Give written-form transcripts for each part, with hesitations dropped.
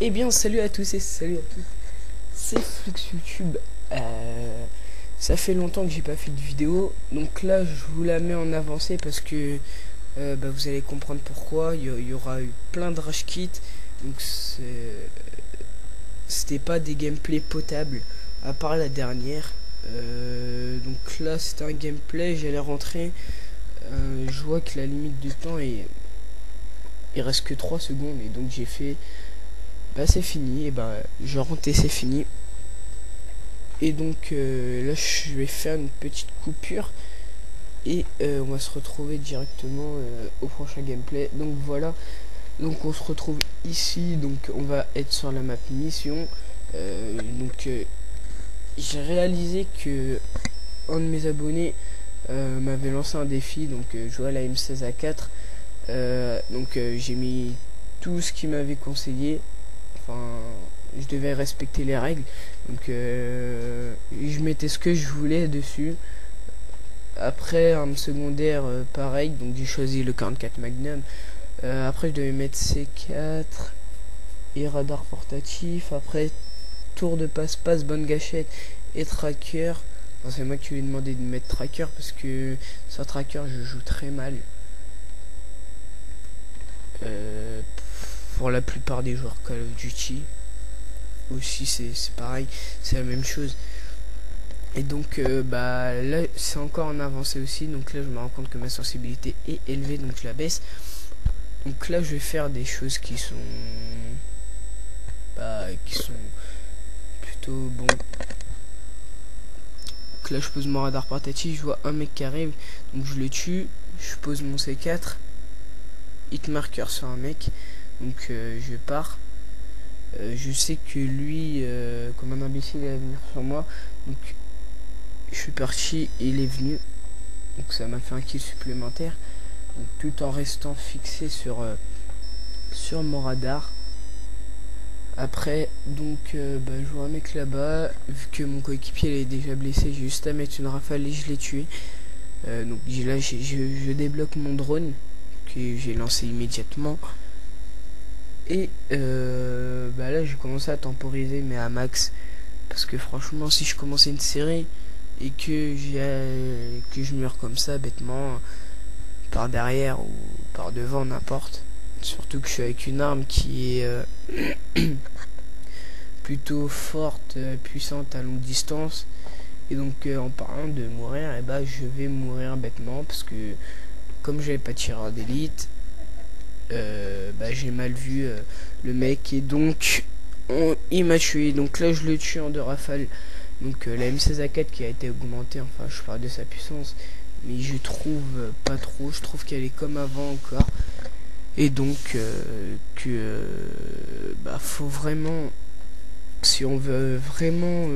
Eh bien, salut à tous et salut à toutes. C'est Flux YouTube. Ça fait longtemps que j'ai pas fait de vidéo, donc là je vous la mets en avancée parce que vous allez comprendre pourquoi. Il y aura eu plein de rush kits, donc c'était pas des gameplays potables à part la dernière. Donc là c'était un gameplay, j'allais rentrer. Je vois que la limite de temps est il reste que 3 secondes et donc j'ai fait c'est fini, et je rentre et c'est fini. Et donc là je vais faire une petite coupure et on va se retrouver directement au prochain gameplay. Donc voilà, donc on se retrouve ici, donc on va être sur la map mission. J'ai réalisé que un de mes abonnés m'avait lancé un défi, donc jouer à la M16A4. J'ai mis tout ce qu'il m'avait conseillé. Enfin, je devais respecter les règles, donc je mettais ce que je voulais dessus. Après arme secondaire pareil, donc j'ai choisi le 44 Magnum. Après je devais mettre C4 et radar portatif. Après tour de passe-passe, bonne gâchette et tracker. Enfin, c'est moi qui lui ai demandé de mettre tracker parce que sans tracker je joue très mal. Pour la plupart des joueurs Call of Duty aussi c'est pareil, c'est la même chose. Et donc là c'est encore en avancée aussi, donc là je me rends compte que ma sensibilité est élevée, donc je la baisse. Donc là je vais faire des choses qui sont plutôt bon. Donc là je pose mon radar portatif, je vois un mec qui arrive, donc je le tue, je pose mon C4, hit marker sur un mec, donc je pars. Je sais que lui comme un imbécile il va venir sur moi, donc je suis parti et il est venu, donc ça m'a fait un kill supplémentaire, donc, tout en restant fixé sur mon radar. Après donc je vois un mec là-bas, vu que mon coéquipier est déjà blessé, j'ai juste à mettre une rafale et je l'ai tué. Donc là je débloque mon drone que j'ai lancé immédiatement. Et là j'ai commencé à temporiser mais à max, parce que franchement si je commençais une série et que je meurs comme ça bêtement par derrière ou par devant, n'importe, surtout que je suis avec une arme qui est plutôt forte, puissante à longue distance, et donc en parlant de mourir, je vais mourir bêtement parce que comme j'avais pas de tireur d'élite, j'ai mal vu le mec, et donc il m'a tué. Donc là je le tue en 2 rafales. Donc la M16A4 qui a été augmentée, enfin je parle de sa puissance, mais je trouve pas trop, je trouve qu'elle est comme avant encore. Et donc faut vraiment, si on veut vraiment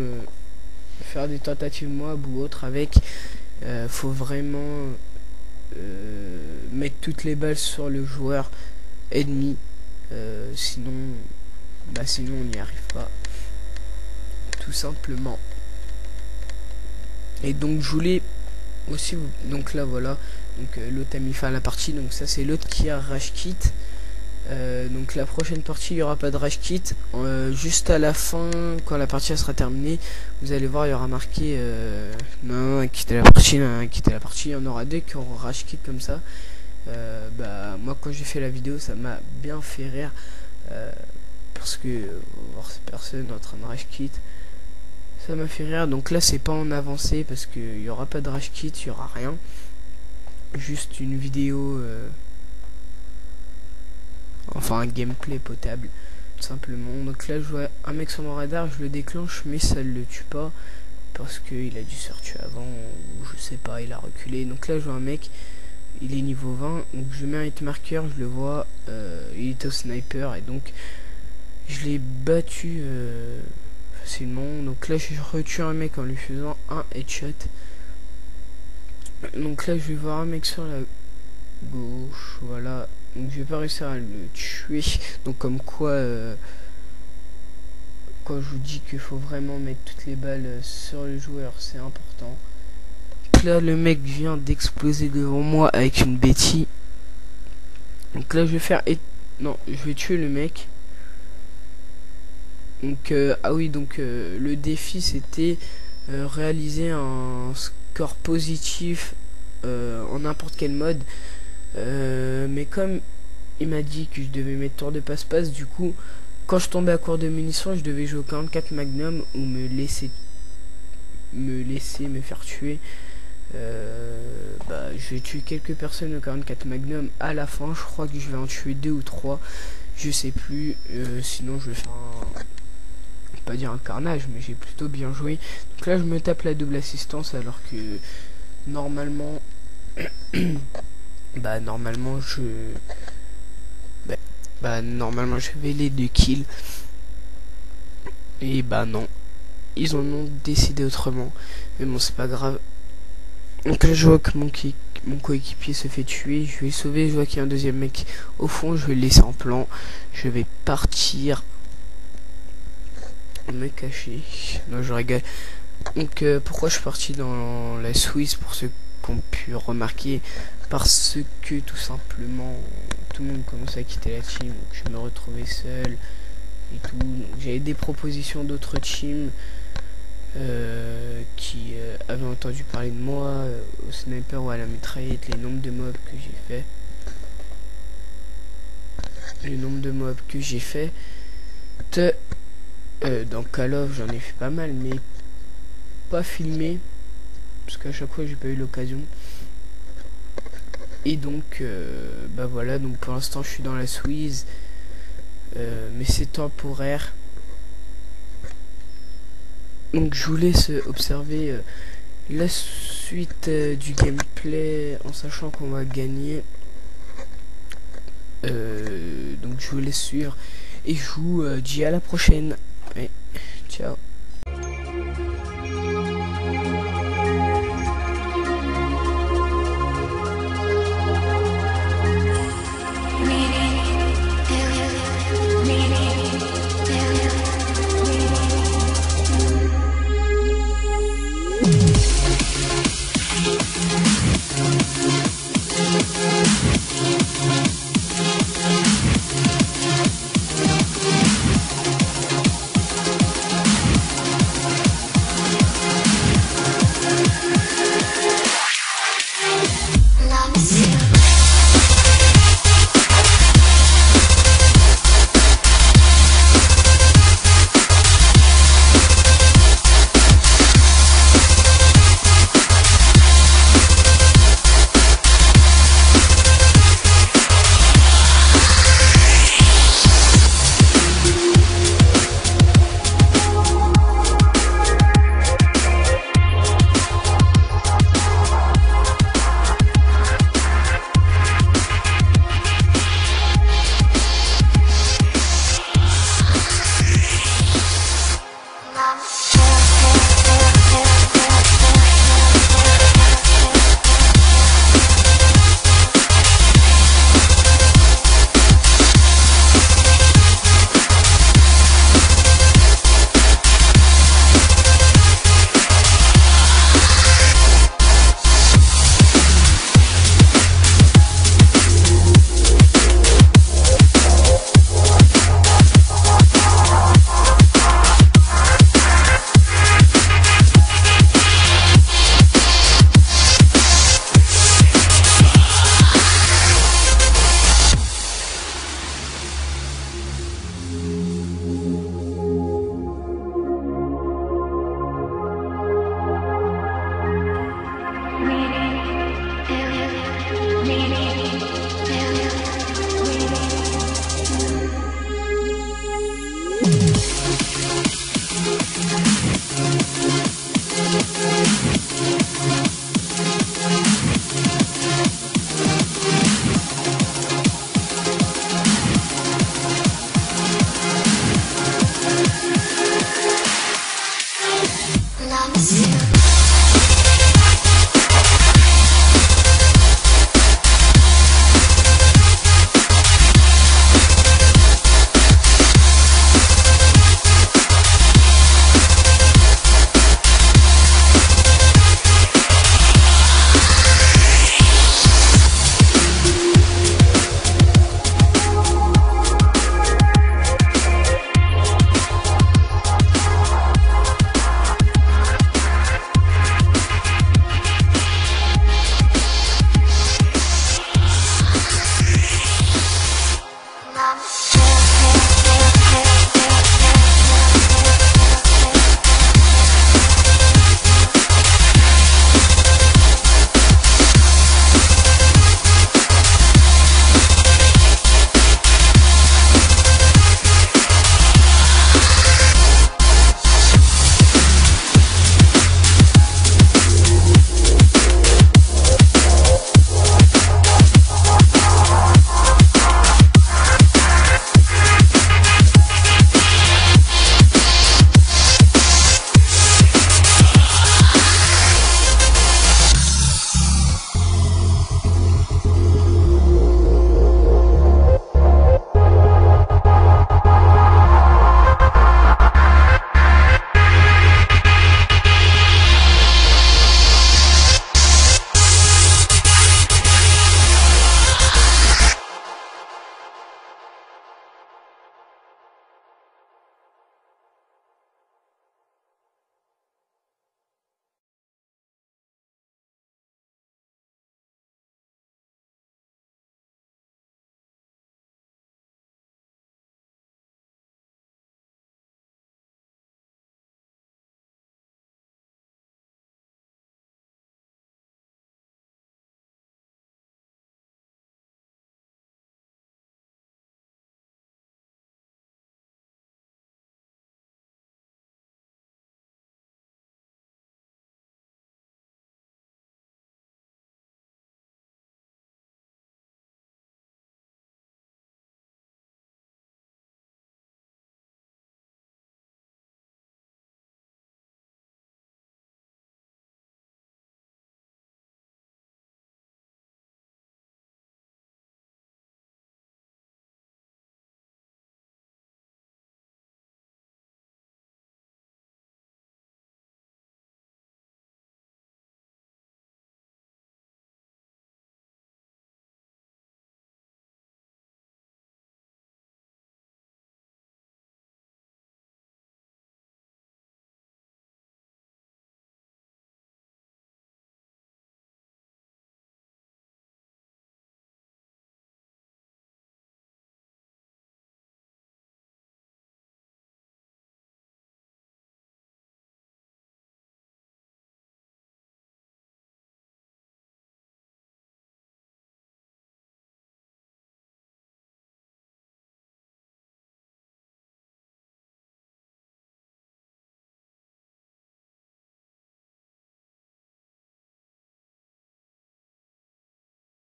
faire des tentatives mob ou autre avec, faut vraiment mettre toutes les balles sur le joueur ennemi, sinon on n'y arrive pas tout simplement. Et donc je voulais aussi donc là voilà, donc l'autre a mis fin à la partie, donc ça c'est l'autre qui a rush kit. Donc la prochaine partie il n'y aura pas de rush kit, juste à la fin quand la partie sera terminée, vous allez voir il y aura marqué non quitter la partie, quitter la partie. Il y en aura 2 qui auront rush kit comme ça. Moi quand j'ai fait la vidéo ça m'a bien fait rire, parce que voir ces personnes en train de rush kit, ça m'a fait rire. Donc là c'est pas en avancé parce qu'il y aura pas de rush kit, il y aura rien, juste une vidéo enfin un gameplay potable tout simplement. Donc là je vois un mec sur mon radar, je le déclenche mais ça ne le tue pas parce qu'il a dû se faire tuer avant, ou je sais pas, il a reculé. Donc là je vois un mec, il est niveau 20, donc je mets un hit marker, je le vois, il est au sniper, et donc je l'ai battu facilement. Donc là je retue un mec en lui faisant un headshot. Donc là je vais voir un mec sur la gauche, voilà, donc je vais pas réussir à le tuer. Donc comme quoi quand je vous dis qu'il faut vraiment mettre toutes les balles sur le joueur, c'est important. Donc là le mec vient d'exploser devant moi avec une Betty. Donc là je vais faire non, je vais tuer le mec. Donc ah oui, donc le défi c'était réaliser un score positif en n'importe quel mode. Mais comme il m'a dit que je devais mettre tour de passe-passe, du coup quand je tombais à court de munitions, je devais jouer au 44 Magnum ou me faire tuer. Je vais tuer quelques personnes au 44 Magnum à la fin. Je crois que je vais en tuer 2 ou 3. Je sais plus. Sinon, je vais faire pas dire un carnage, mais j'ai plutôt bien joué. Donc là, je me tape la double assistance alors que normalement, normalement, normalement, j'avais les 2 kills. Et non, ils en ont décidé autrement. Mais bon, c'est pas grave. Donc là, je vois que mon coéquipier se fait tuer. Je vais sauver. Je vois qu'il y a un deuxième mec au fond. Je vais le laisser en plan. Je vais partir me cacher. Non, je rigole. Donc pourquoi je suis parti dans la Suisse, pour ceux qui ont pu remarquer, parce que tout simplement tout le monde commençait à quitter la team, donc je me retrouvais seul et tout. J'avais des propositions d'autres teams qui avaient entendu parler de moi au sniper ou à la mitraillette. Les nombres de mobs que j'ai fait, dans Call of j'en ai fait pas mal, mais pas filmé parce qu'à chaque fois j'ai pas eu l'occasion. Et donc voilà, donc pour l'instant je suis dans la Suisse, mais c'est temporaire. Donc je vous laisse observer la suite du gameplay en sachant qu'on va gagner. Donc je vous laisse suivre et je vous dis à la prochaine. Ouais, ciao.